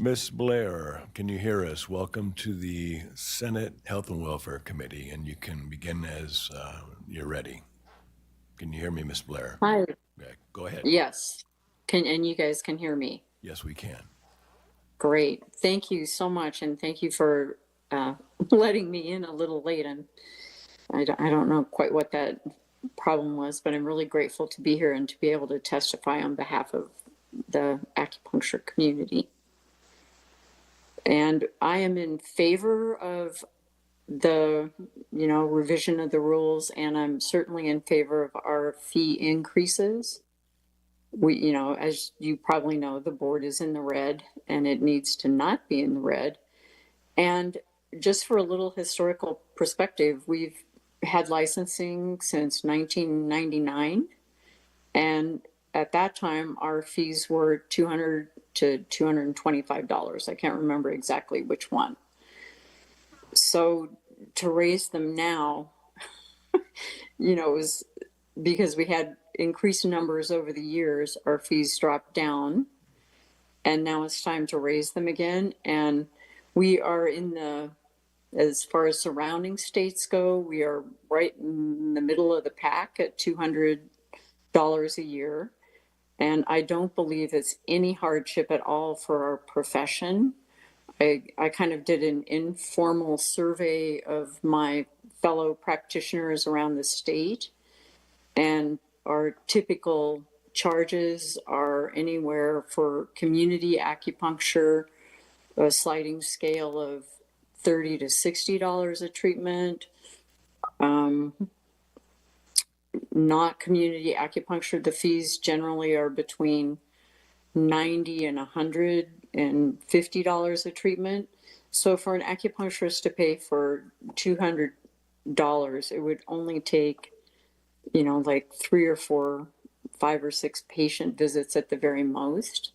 Miss Blair, can you hear us? Welcome to the Senate Health and Welfare Committee, and you can begin as you're ready. Can you hear me, Miss Blair? Hi. Yeah, go ahead. Yes. And you guys can hear me? Yes, we can. Great. Thank you so much, and thank you for letting me in a little late. And I don't know quite what that problem was, but I'm really grateful to be here and to be able to testify on behalf of the acupuncture community. And I am in favor of the, revision of the rules, and I'm certainly in favor of our fee increases. We, as you probably know, the board is in the red and it needs to not be in the red. And just for a little historical perspective, we've had licensing since 1999. And at that time, our fees were $200 to $225. I can't remember exactly which one. So to raise them now, it was because we had increased numbers over the years, our fees dropped down, and now it's time to raise them again. And we are as far as surrounding states go, we are right in the middle of the pack at $200 a year. And I don't believe it's any hardship at all for our profession. I kind of did an informal survey of my fellow practitioners around the state, and our typical charges are anywhere for community acupuncture, a sliding scale of $30 to $60 a treatment. Not community acupuncture, the fees generally are between $90 and $150 a treatment. So for an acupuncturist to pay for $200, it would only take, like 3 or 4, 5 or 6 patient visits at the very most.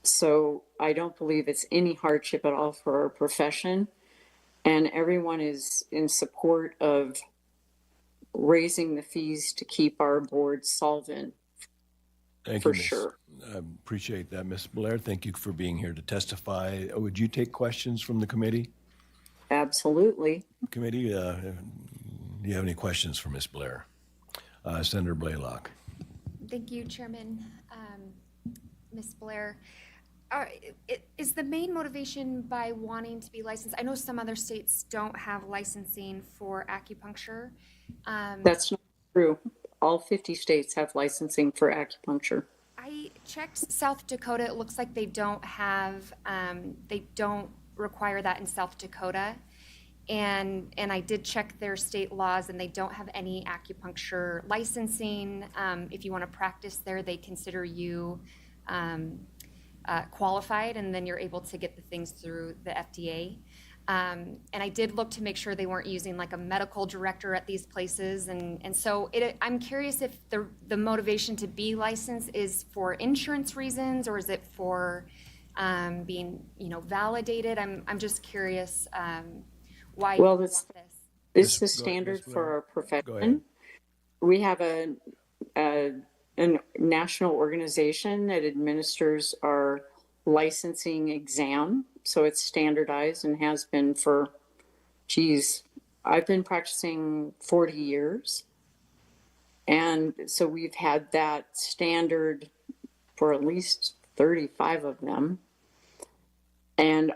So I don't believe it's any hardship at all for our profession. And everyone is in support of raising the fees to keep our board solvent. Thank for you, Ms. sure. I appreciate that, Ms. Blair. Thank you for being here to testify. Would you take questions from the committee? Absolutely. Committee, do you have any questions for Ms. Blair? Senator Blaylock. Thank you, Chairman. Ms. Blair, is the main motivation by wanting to be licensed? I know some other states don't have licensing for acupuncture. That's not true. All 50 states have licensing for acupuncture. I checked South Dakota. It looks like they don't require that in South Dakota. And I did check their state laws, and they don't have any acupuncture licensing. If you want to practice there, they consider you qualified, and then you're able to get the things through the FDA. And I did look to make sure they weren't using like a medical director at these places. And so I'm curious if the motivation to be licensed is for insurance reasons, or is it for being, validated? I'm just curious why you want this. It's the standard for our profession. We have a national organization that administers our licensing exam. So it's standardized and has been for, I've been practicing 40 years. And so we've had that standard for at least 35 of them. And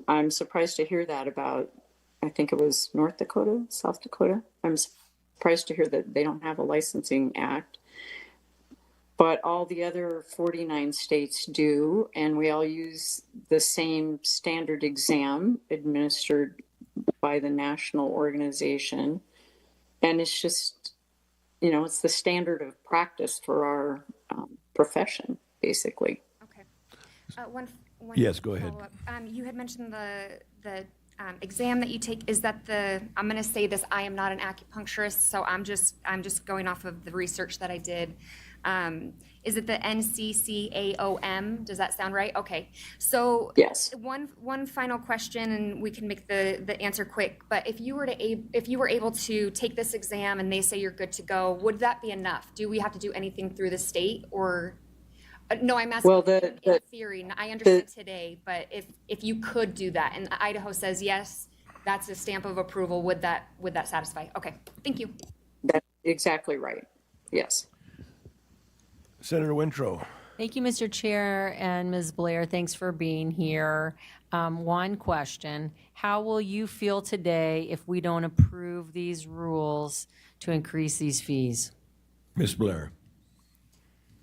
I'm surprised to hear that about, I think it was North Dakota, South Dakota. I'm surprised to hear that they don't have a licensing act. But all the other 49 states do, and we all use the same standard exam administered by the national organization. And it's just, it's the standard of practice for our profession, basically. Okay. One yes, go ahead. You had mentioned the exam that you take. Is that I'm going to say this, I am not an acupuncturist, so I'm just going off of the research that I did. Is it the NCCAOM? Does that sound right? Okay. So yes. One final question, and we can make the answer quick. But if you were able to take this exam and they say you're good to go, would that be enough? Do we have to do anything through the state, or No, I'm asking Well, in theory, and I understand today, but if you could do that, and Idaho says, yes, that's a stamp of approval, would that satisfy? Okay, thank you. that's exactly right. Yes. Senator Wintrow. Thank you, Mr. Chair, and Ms. Blair, thanks for being here. One question, how will you feel today if we don't approve these rules to increase these fees? Ms. Blair.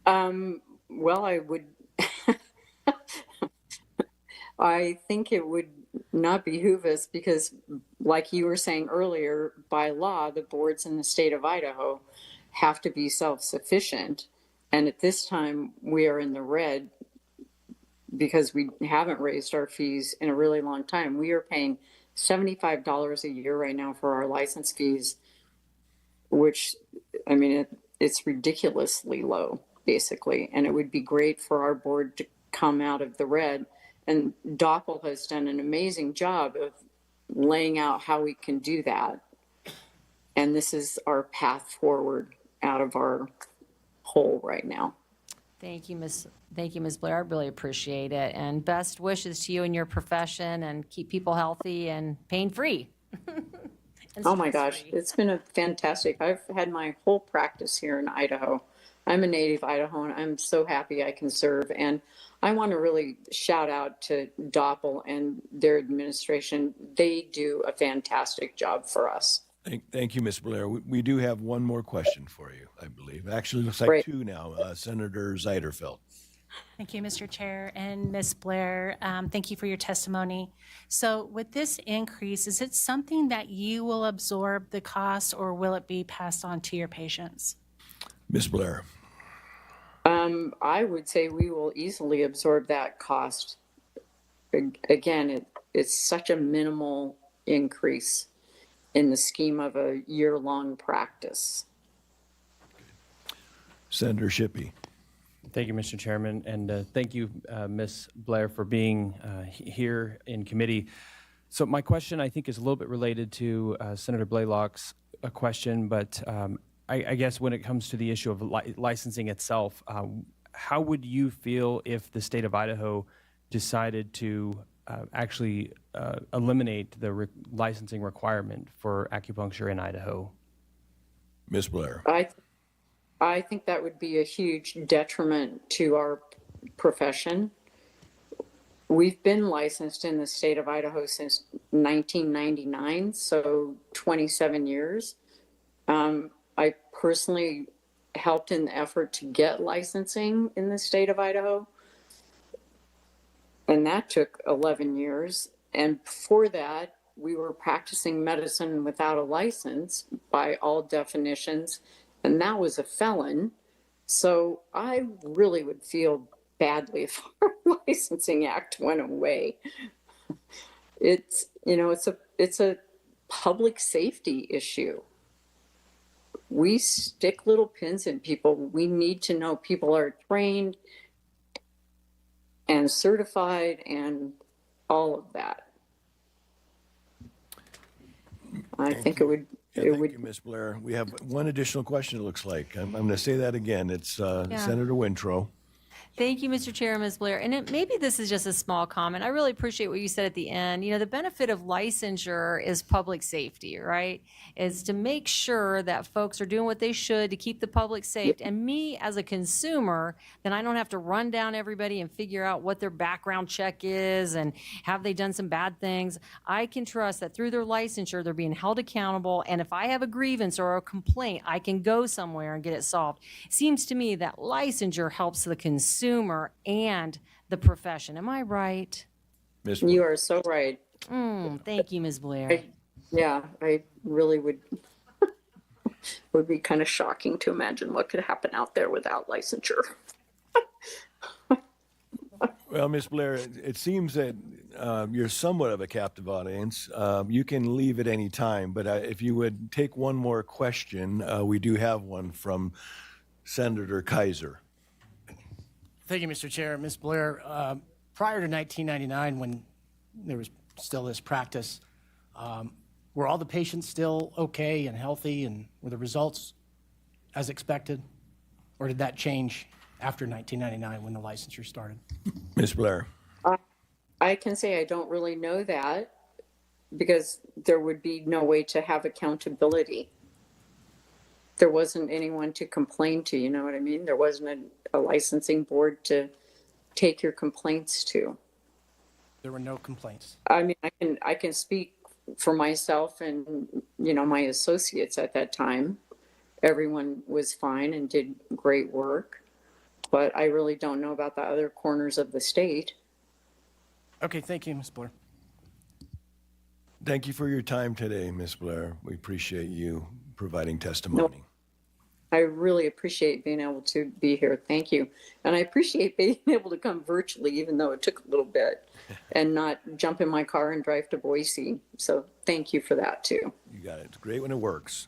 Well, I think it would not behoove us because, like you were saying earlier, by law, the boards in the state of Idaho have to be self-sufficient. And at this time, we are in the red because we haven't raised our fees in a really long time. We are paying $75 a year right now for our license fees, which, I mean, it's ridiculously low, basically. And it would be great for our board to come out of the red. And Doppel has done an amazing job of laying out how we can do that. And this is our path forward out of our hole right now. Thank you, Ms. Blair. I really appreciate it. And best wishes to you and your profession, and keep people healthy and pain-free. Oh my gosh, it's been a fantastic. I've had my whole practice here in Idaho. I'm a native Idahoan. I'm so happy I can serve. And I want to really shout out to Doppel and their administration. They do a fantastic job for us. Thank you, Ms. Blair. We do have one more question for you, I believe. Actually, it looks like Great. two now. Senator Zeiderfeld. Thank you, Mr. Chair. And Ms. Blair, thank you for your testimony. So with this increase, is it something that you will absorb the cost, or will it be passed on to your patients? Ms. Blair. I would say we will easily absorb that cost. Again, it's such a minimal increase in the scheme of a year-long practice. Senator Shippey. Thank you, Mr. Chairman, and thank you, Ms. Blair, for being here in committee. So my question, I think, is a little bit related to Senator Blaylock's question, but I guess when it comes to the issue of licensing itself, how would you feel if the state of Idaho decided to actually eliminate the licensing requirement for acupuncture in Idaho? Ms. Blair. I think that would be a huge detriment to our profession. We've been licensed in the state of Idaho since 1999, so 27 years. I personally helped in the effort to get licensing in the state of Idaho, and that took 11 years. And before that, we were practicing medicine without a license by all definitions, and that was a felon. So I really would feel badly if our licensing act went away. It's a public safety issue. We stick little pins in people. We need to know people are trained and certified and all of that. I think it would. Thank you, Ms. Blair. We have one additional question, it looks like. I'm going to say that again. It's Senator Wintrow. Thank you, Mr. Chair, Ms. Blair. And maybe this is just a small comment. I really appreciate what you said at the end. You know, the benefit of licensure is public safety, right? Is to make sure that folks are doing what they should to keep the public safe. And me as a consumer, then I don't have to run down everybody and figure out what their background check is and have they done some bad things. I can trust that through their licensure, they're being held accountable. And if I have a grievance or a complaint, I can go somewhere and get it solved. Seems to me that licensure helps the consumer and the profession. Am I right? Ms. Blair. You are so right. Thank you, Ms. Blair. I really would. Would be kind of shocking to imagine what could happen out there without licensure. Well, Ms. Blair, it seems that you're somewhat of a captive audience. You can leave at any time, but if you would take one more question, we do have one from Senator Kaiser. Thank you, Mr. Chair. Ms. Blair, prior to 1999, when there was still this practice, were all the patients still okay and healthy, and were the results as expected? Or did that change after 1999 when the licensure started. Ms. Blair. I can say I don't really know that because there would be no way to have accountability. There wasn't anyone to complain to, you know what I mean? There wasn't a licensing board to take your complaints to. There were no complaints. I mean, I can speak for myself and, you know, my associates at that time. Everyone was fine and did great work, but I really don't know about the other corners of the state. Okay, thank you, Ms. Blair. Thank you for your time today, Ms. Blair. We appreciate you providing testimony. I really appreciate being able to be here. Thank you. And I appreciate being able to come virtually, even though it took a little bit, and not jump in my car and drive to Boise. So thank you for that too. You got it. It's great when it works.